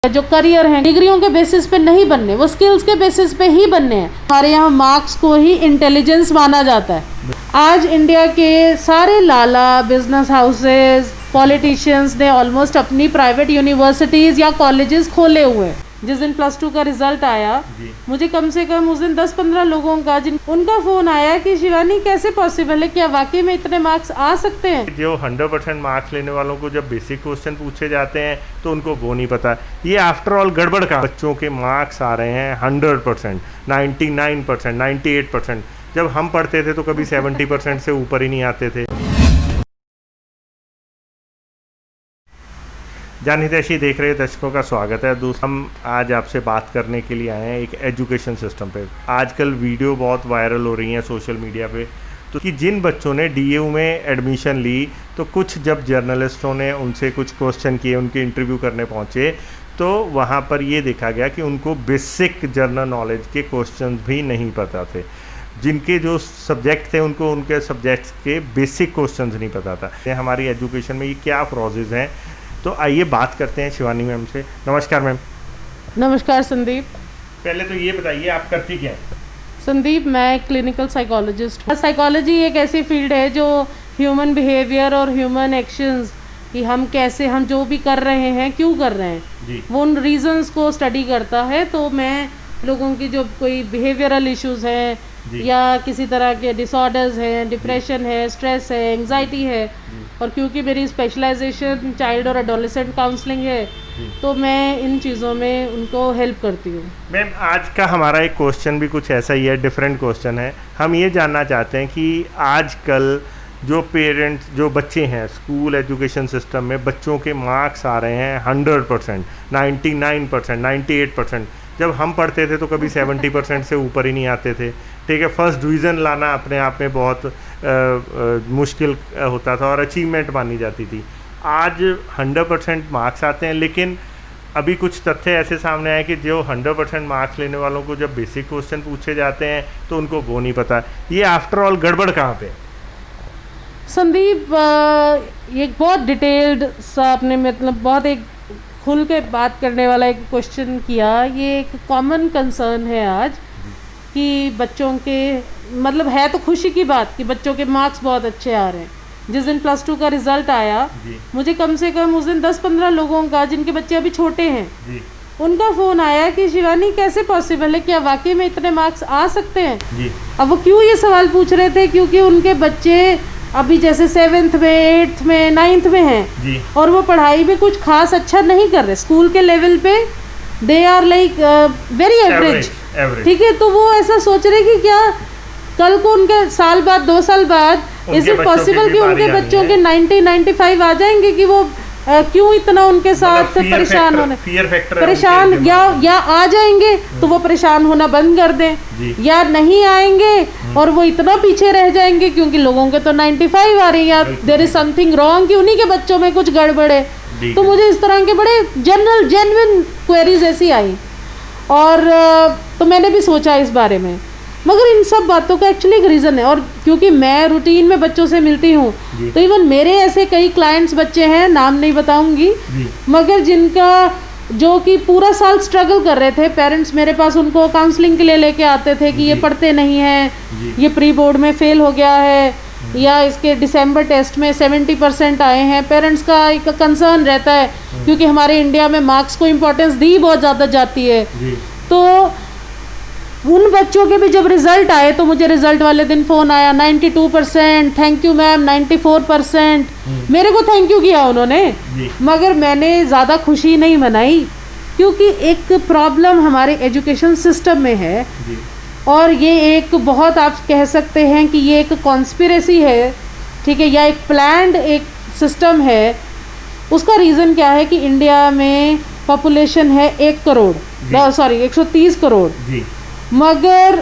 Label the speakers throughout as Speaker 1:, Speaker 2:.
Speaker 1: जो करियर है डिग्रियों के बेसिस पे नहीं बनने, वो स्किल्स के बेसिस पे ही बनने हैं। हमारे यहाँ मार्क्स को ही इंटेलिजेंस माना जाता है। आज इंडिया के सारे लाला, बिजनेस हाउसेस, पॉलिटिशियंस ने ऑलमोस्ट अपनी प्राइवेट यूनिवर्सिटीज़ या कॉलेजेस खोले हुए हैं। जिस दिन +2 का रिजल्ट आया, मुझे कम से कम उस दिन 10-15 लोगों का उनका फ़ोन आया कि शिवानी कैसे पॉसिबल है, क्या वाकई में इतने मार्क्स आ सकते हैं।
Speaker 2: जो 100% मार्क्स लेने वालों को जब बेसिक क्वेश्चन पूछे जाते हैं तो उनको वो नहीं पता। ये आफ्टर ऑल गड़बड़ का बच्चों के मार्क्स आ रहे हैं 100%, 99%, 98%। जब हम पढ़ते थे तो कभी 70% से ऊपर ही नहीं आते थे। जान हितैषी देख रहे दर्शकों का स्वागत है। दोस्त, हम आज आपसे बात करने के लिए आए हैं एक एजुकेशन सिस्टम पे। आजकल वीडियो बहुत वायरल हो रही हैं सोशल मीडिया पे, तो कि जिन बच्चों ने DAU में एडमिशन ली, तो कुछ जब जर्नलिस्टों ने उनसे कुछ क्वेश्चन किए, उनके इंटरव्यू करने पहुँचे, तो वहाँ पर ये देखा गया कि उनको बेसिक जनरल नॉलेज के क्वेश्चन भी नहीं पता थे। जिनके जो सब्जेक्ट थे उनको उनके सब्जेक्ट्स के बेसिक क्वेश्चंस नहीं पता था। हमारी एजुकेशन में ये क्या प्रोसेस हैं, तो आइए बात करते हैं शिवानी मैम से। नमस्कार मैम।
Speaker 1: नमस्कार संदीप।
Speaker 2: पहले तो ये बताइए आप करती क्या हैं?
Speaker 1: संदीप, मैं क्लिनिकल साइकोलॉजिस्ट हूँ। साइकोलॉजी एक ऐसी फील्ड है जो ह्यूमन बिहेवियर और ह्यूमन एक्शंस कि हम कैसे, हम जो भी कर रहे हैं क्यों कर रहे हैं, वो उन रीजंस को स्टडी करता है। तो मैं लोगों की जो कोई बिहेवियरल इश्यूज हैं या किसी तरह के डिसऑर्डर्स हैं, डिप्रेशन है, स्ट्रेस है, एंग्जाइटी है, और क्योंकि मेरी स्पेशलाइजेशन चाइल्ड और एडोलेसेंट काउंसलिंग है, तो मैं इन चीज़ों में उनको हेल्प करती हूँ।
Speaker 2: मैम, आज का हमारा एक क्वेश्चन भी कुछ ऐसा ही है, डिफरेंट क्वेश्चन है। हम ये जानना चाहते हैं कि आजकल जो पेरेंट्स, जो बच्चे हैं स्कूल एजुकेशन सिस्टम में, बच्चों के मार्क्स आ रहे हैं 100%, 99%, 98%। जब हम पढ़ते थे तो कभी 70% से ऊपर ही नहीं आते थे। ठीक है, फर्स्ट डिवीज़न लाना अपने आप में बहुत मुश्किल होता था और अचीवमेंट मानी जाती थी। आज 100% मार्क्स आते हैं, लेकिन अभी कुछ तथ्य ऐसे सामने आए कि जो 100% मार्क्स लेने वालों को जब बेसिक क्वेश्चन पूछे जाते हैं तो उनको वो नहीं पता। ये आफ्टर ऑल गड़बड़ कहाँ पे?
Speaker 1: संदीप, ये बहुत डिटेल्ड सा आपने, मतलब बहुत एक खुल के बात करने वाला एक क्वेश्चन किया। ये एक कॉमन कंसर्न है आज कि बच्चों के, मतलब है तो खुशी की बात कि बच्चों के मार्क्स बहुत अच्छे आ रहे हैं। जिस दिन +2 का रिजल्ट आया, मुझे कम से कम उस दिन 10-15 लोगों का, जिनके बच्चे अभी छोटे हैं, उनका फ़ोन आया कि शिवानी कैसे पॉसिबल है, क्या वाकई में इतने मार्क्स आ सकते हैं। अब वो क्यों ये सवाल पूछ रहे थे, क्योंकि उनके बच्चे अभी जैसे 7th में, 8th में, 9th में हैं और वो पढ़ाई में कुछ खास अच्छा नहीं कर रहे। स्कूल के लेवल पे they are like very average. ठीक है, तो वो ऐसा सोच रहे कि क्या कल को उनके साल बाद, 2 साल बाद, इज इट पॉसिबल कि उनके बच्चों के 90-95 आ जाएंगे, कि वो क्यों इतना उनके साथ परेशान होने, परेशान या आ जाएंगे तो वो परेशान होना बंद कर दें, या नहीं आएंगे और वो इतना पीछे रह जाएंगे क्योंकि लोगों के तो 95 आ रही है, या देयर इज समथिंग रॉन्ग कि उन्हीं के बच्चों में कुछ गड़बड़ है। तो मुझे इस तरह के बड़े जनरल जेन्युइन क्वेरीज ऐसी आई, और तो मैंने भी सोचा इस बारे में। मगर इन सब बातों का एक्चुअली एक रीज़न है, और क्योंकि मैं रूटीन में बच्चों से मिलती हूँ, तो इवन मेरे ऐसे कई क्लाइंट्स बच्चे हैं, नाम नहीं बताऊंगी, मगर जिनका जो कि पूरा साल स्ट्रगल कर रहे थे। पेरेंट्स मेरे पास उनको काउंसलिंग के लिए लेके आते थे कि ये पढ़ते नहीं हैं, ये प्री बोर्ड में फेल हो गया है, या इसके दिसंबर टेस्ट में 70% आए हैं। पेरेंट्स का एक कंसर्न रहता है, क्योंकि हमारे इंडिया में मार्क्स को इम्पोर्टेंस दी बहुत ज़्यादा जाती है। तो उन बच्चों के भी जब रिज़ल्ट आए, तो मुझे रिज़ल्ट वाले दिन फ़ोन आया 92%, थैंक यू मैम, 94%। मेरे को थैंक यू किया उन्होंने, मगर मैंने ज़्यादा खुशी नहीं मनाई, क्योंकि एक प्रॉब्लम हमारे एजुकेशन सिस्टम में है, और ये एक बहुत, आप कह सकते हैं कि ये एक कॉन्स्पिरेसी है, ठीक है, या एक प्लान्ड एक सिस्टम है। उसका रीज़न क्या है कि इंडिया में पॉपुलेशन है 130 करोड़, मगर,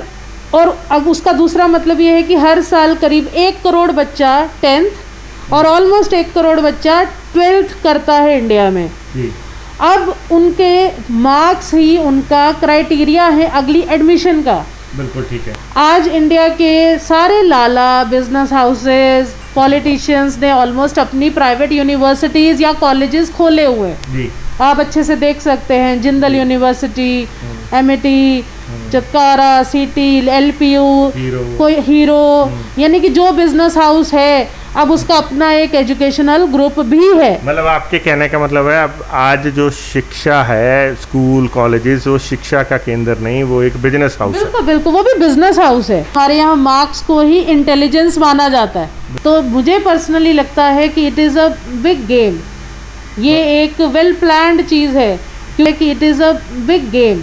Speaker 1: और अब उसका दूसरा मतलब ये है कि हर साल करीब 1 करोड़ बच्चा 10th और ऑलमोस्ट 1 करोड़ बच्चा 12th करता है इंडिया में। अब उनके मार्क्स ही उनका क्राइटेरिया है अगली एडमिशन का।
Speaker 2: बिल्कुल ठीक है।
Speaker 1: आज इंडिया के सारे लाला, बिजनेस हाउसेस, पॉलिटिशियंस ने ऑलमोस्ट अपनी प्राइवेट यूनिवर्सिटीज़ या कॉलेजेस खोले हुए हैं। आप अच्छे से देख सकते हैं, Jindal university, MIT, Chitkara, city, LPU, कोई हीरो, यानी कि जो बिजनेस हाउस है अब उसका अपना एक एजुकेशनल ग्रुप भी है।
Speaker 2: मतलब आपके कहने का मतलब है अब आज जो शिक्षा है, स्कूल कॉलेजेस, वो शिक्षा का केंद्र नहीं, वो एक बिजनेस हाउस है।
Speaker 1: बिल्कुल बिल्कुल, वो भी बिजनेस हाउस है। हमारे यहाँ मार्क्स को ही इंटेलिजेंस माना जाता है। तो मुझे पर्सनली लगता है कि it is a big game, ये एक वेल प्लान्ड चीज़ है, क्योंकि it is a big game,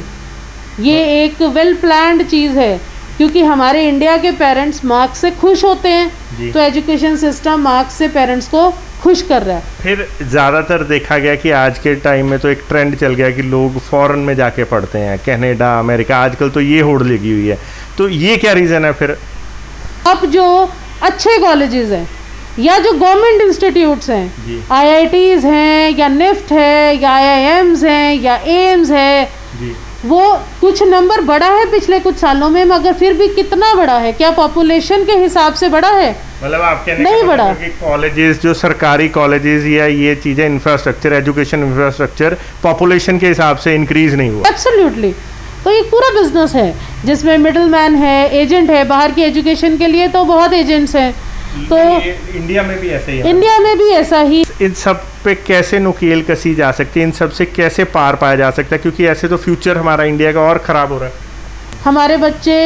Speaker 1: ये एक वेल प्लान्ड चीज़ है, क्योंकि हमारे इंडिया के पेरेंट्स मार्क्स से खुश होते हैं, तो एजुकेशन सिस्टम मार्क्स से पेरेंट्स को खुश कर रहा है।
Speaker 2: फिर ज़्यादातर देखा गया कि आज के टाइम में तो एक ट्रेंड चल गया कि लोग फॉरेन में जाके पढ़ते हैं, कनाडा, अमेरिका, आजकल तो ये होड़ लगी हुई है। तो ये क्या रीज़न है फिर?
Speaker 1: अब जो अच्छे कॉलेजेस हैं या जो गवर्नमेंट इंस्टीट्यूट्स हैं, आईआईटीज़ हैं या निफ्ट है या आईआईएम्स हैं या एम्स है, वो कुछ नंबर बढ़ा है पिछले कुछ सालों में, मगर फिर भी कितना बड़ा है? क्या पॉपुलेशन के हिसाब से बढ़ा है?
Speaker 2: मतलब आप कहने
Speaker 1: नहीं बढ़ा।
Speaker 2: कॉलेजेस, जो सरकारी कॉलेजेस या ये चीज़ें, इंफ्रास्ट्रक्चर, एजुकेशन इंफ्रास्ट्रक्चर पॉपुलेशन के हिसाब से इंक्रीज नहीं हुआ।
Speaker 1: एब्सोल्युटली। तो ये पूरा बिजनेस है जिसमें मिडिल मैन है, एजेंट है, बाहर की एजुकेशन के लिए तो बहुत एजेंट्स हैं। तो
Speaker 2: इंडिया में भी ऐसा ही है।
Speaker 1: इंडिया में भी ऐसा ही।
Speaker 2: इन सब पे कैसे नुकेल कसी जा सकती है, इन सब से कैसे पार पाया जा सकता है, क्योंकि ऐसे तो फ्यूचर हमारा इंडिया का और ख़राब हो रहा है।
Speaker 1: हमारे बच्चे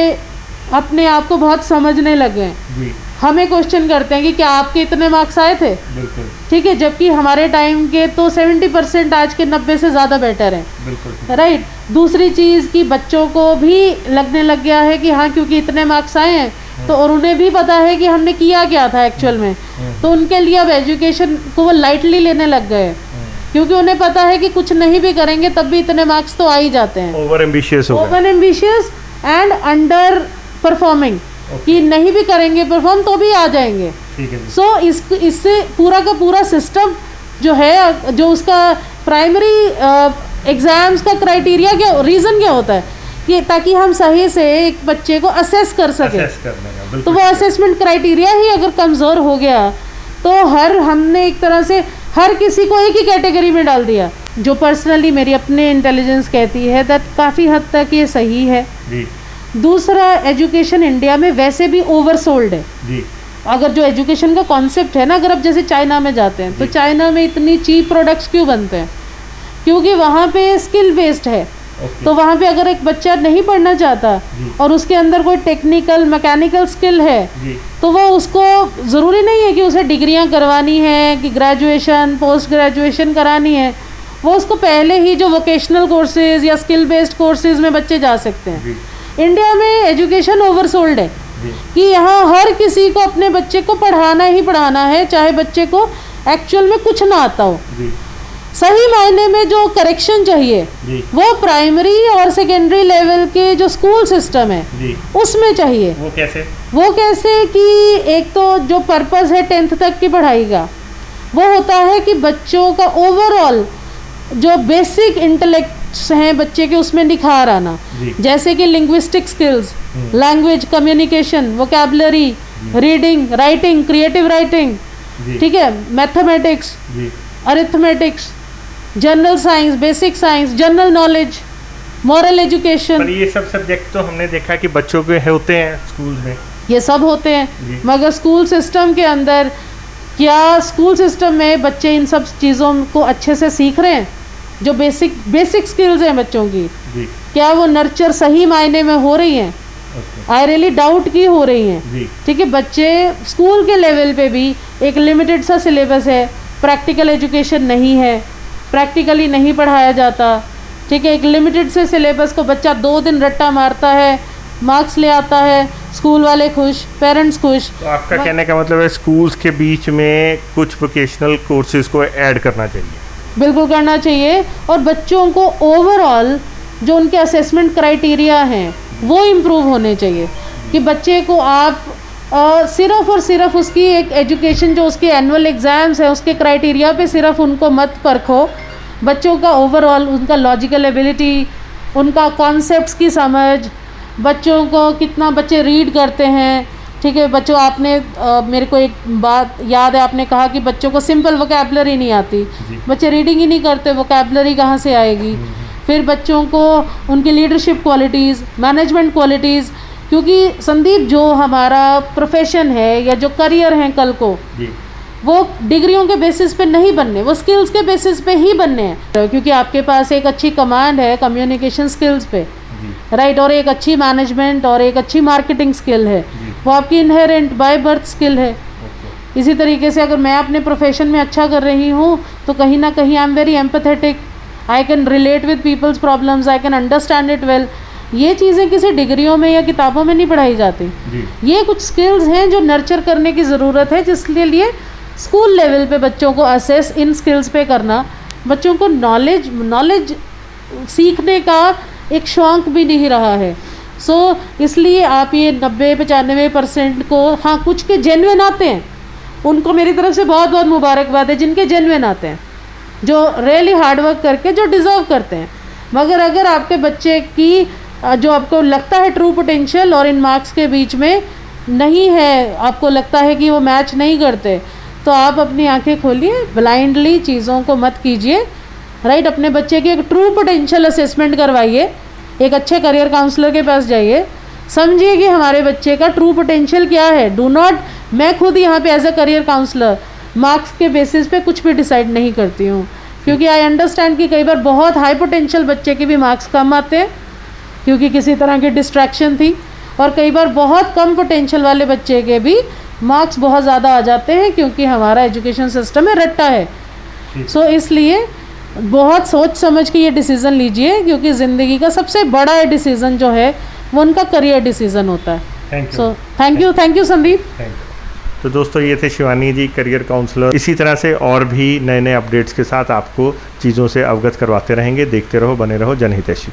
Speaker 1: अपने आप को बहुत समझने लगे हैं। हमें क्वेश्चन करते हैं कि क्या आपके इतने मार्क्स आए थे?
Speaker 2: बिल्कुल
Speaker 1: ठीक है, जबकि हमारे टाइम के तो 70% आज के 90 से ज़्यादा बेटर हैं।
Speaker 2: बिल्कुल
Speaker 1: राइट। दूसरी चीज़ कि बच्चों को भी लगने लग गया है कि हाँ, क्योंकि इतने मार्क्स आए हैं तो, और उन्हें भी पता है कि हमने किया क्या था एक्चुअल में, तो उनके लिए अब एजुकेशन को वो लाइटली लेने लग गए, क्योंकि उन्हें पता है कि कुछ नहीं भी करेंगे तब भी इतने मार्क्स तो आ ही जाते हैं।
Speaker 2: Over
Speaker 1: ambitious and under performing, कि नहीं भी करेंगे परफॉर्म तो भी आ जाएंगे। सो इससे पूरा का पूरा सिस्टम जो है, जो उसका प्राइमरी एग्जाम्स का क्राइटेरिया क्या, रीज़न क्या होता है कि ताकि हम सही से एक बच्चे को असेस कर सकें। तो वो असेसमेंट क्राइटेरिया ही अगर कमज़ोर हो गया तो हमने एक तरह से हर किसी को एक ही कैटेगरी में डाल दिया। जो पर्सनली मेरी अपनी इंटेलिजेंस कहती है दैट काफ़ी हद तक ये सही है। दूसरा, एजुकेशन इंडिया में वैसे भी ओवरसोल्ड है। अगर जो एजुकेशन का कॉन्सेप्ट है ना, अगर आप जैसे चाइना में जाते हैं तो चाइना में इतनी चीप प्रोडक्ट्स क्यों बनते हैं? क्योंकि वहाँ पे स्किल बेस्ड है। तो वहाँ पे अगर एक बच्चा नहीं पढ़ना चाहता और उसके अंदर कोई टेक्निकल मैकेनिकल स्किल है तो वो उसको ज़रूरी नहीं है कि उसे डिग्रियाँ करवानी है, कि ग्रेजुएशन पोस्ट ग्रेजुएशन करानी है। वो उसको पहले ही जो वोकेशनल कोर्सेज या स्किल बेस्ड कोर्सेज में बच्चे जा सकते हैं। इंडिया में एजुकेशन ओवरसोल्ड है कि यहाँ हर किसी को अपने बच्चे को पढ़ाना ही पढ़ाना है, चाहे बच्चे को एक्चुअल में कुछ ना आता हो। सही मायने में जो करेक्शन चाहिए वो प्राइमरी और सेकेंडरी लेवल के जो स्कूल सिस्टम है उसमें चाहिए। वो कैसे कि एक तो जो पर्पस है 10th तक की पढ़ाई का, वो होता है कि बच्चों का ओवरऑल जो बेसिक इंटेलेक्ट्स हैं बच्चे के, उसमें निखार आना, जैसे कि linguistic skills, language communication, vocabulary, reading, writing, creative writing, ठीक है, mathematics, arithmetics, general science, basic science, general knowledge, moral education.
Speaker 2: पर ये सब सब्जेक्ट तो हमने देखा कि बच्चों के होते हैं स्कूल में, ये
Speaker 1: सब होते हैं, मगर स्कूल सिस्टम के अंदर क्या स्कूल सिस्टम में बच्चे इन सब चीज़ों को अच्छे से सीख रहे हैं? जो बेसिक स्किल्स हैं बच्चों की, क्या वो नर्चर सही मायने में हो रही हैं? आई रियली डाउट की हो रही हैं। ठीक है, बच्चे स्कूल के लेवल पे भी एक लिमिटेड सा सिलेबस है, प्रैक्टिकल एजुकेशन नहीं है, प्रैक्टिकली नहीं पढ़ाया जाता। ठीक है, एक लिमिटेड से सिलेबस को बच्चा 2 दिन रट्टा मारता है, मार्क्स ले आता है, स्कूल वाले खुश, पेरेंट्स खुश।
Speaker 2: तो आपका कहने का मतलब है स्कूल्स के बीच में कुछ वोकेशनल कोर्सेज को ऐड करना चाहिए?
Speaker 1: बिल्कुल करना चाहिए, और बच्चों को ओवरऑल जो उनके असेसमेंट क्राइटेरिया हैं वो इम्प्रूव होने चाहिए, कि बच्चे को आप सिर्फ और सिर्फ उसकी एक एजुकेशन जो उसके एनुअल एग्ज़ाम्स है उसके क्राइटेरिया पे सिर्फ उनको मत परखो। बच्चों का ओवरऑल उनका लॉजिकल एबिलिटी, उनका कॉन्सेप्ट्स की समझ, बच्चों को कितना बच्चे रीड करते हैं, ठीक है बच्चों, आपने मेरे को एक बात याद है, आपने कहा कि बच्चों को सिंपल वोकैबुलरी नहीं आती, बच्चे रीडिंग ही नहीं करते, वोकैबुलरी कहाँ से आएगी। फिर बच्चों को उनकी लीडरशिप क्वालिटीज़, मैनेजमेंट क्वालिटीज़, क्योंकि संदीप जो हमारा प्रोफेशन है या जो करियर है कल को, वो डिग्रियों के बेसिस पे नहीं बनने, वो स्किल्स के बेसिस पे ही बनने हैं। क्योंकि आपके पास एक अच्छी कमांड है कम्युनिकेशन स्किल्स पे, राइट, और एक अच्छी मैनेजमेंट और एक अच्छी मार्केटिंग स्किल है, वो आपकी इनहेरेंट बाय बर्थ स्किल है। इसी तरीके से अगर मैं अपने प्रोफेशन में अच्छा कर रही हूँ तो कहीं ना कहीं I am very empathetic, I can relate with people's problems, I can understand it well. ये चीज़ें किसी डिग्रियों में या किताबों में नहीं पढ़ाई जाती, ये कुछ स्किल्स हैं जो नर्चर करने की ज़रूरत है, जिसके लिए स्कूल लेवल पे बच्चों को असेस इन स्किल्स पे करना, बच्चों को नॉलेज सीखने का एक शौक़ भी नहीं रहा है। सो इसलिए आप ये 90-95% को, हाँ कुछ के जेन्युइन आते हैं, उनको मेरी तरफ से बहुत बहुत मुबारकबाद है, जिनके जेन्युइन आते हैं, जो रियली हार्ड वर्क करके जो डिज़र्व करते हैं। मगर अगर आपके बच्चे की जो आपको लगता है ट्रू पोटेंशियल और इन मार्क्स के बीच में नहीं है, आपको लगता है कि वो मैच नहीं करते, तो आप अपनी आंखें खोलिए, ब्लाइंडली चीज़ों को मत कीजिए, राइट। अपने बच्चे की एक ट्रू पोटेंशियल असेसमेंट करवाइए, एक अच्छे करियर काउंसलर के पास जाइए, समझिए कि हमारे बच्चे का ट्रू पोटेंशियल क्या है। डू नॉट, मैं खुद यहाँ पे as a career counsellor marks के बेसिस पे कुछ भी डिसाइड नहीं करती हूँ, क्योंकि आई अंडरस्टैंड कि कई बार बहुत हाई पोटेंशियल बच्चे के भी मार्क्स कम आते हैं क्योंकि किसी तरह की डिस्ट्रैक्शन थी, और कई बार बहुत कम पोटेंशियल वाले बच्चे के भी मार्क्स बहुत ज़्यादा आ जाते हैं क्योंकि हमारा एजुकेशन सिस्टम में रट्टा है। सो इसलिए बहुत सोच समझ के ये डिसीज़न लीजिए, क्योंकि ज़िंदगी का सबसे बड़ा डिसीज़न जो है वो उनका करियर डिसीज़न होता है। So thank you Sandeep.
Speaker 2: तो दोस्तों ये थे शिवानी जी, करियर काउंसलर। इसी तरह से और भी नए नए अपडेट्स के साथ आपको चीज़ों से अवगत करवाते रहेंगे। देखते रहो, बने रहो जनहितैषी।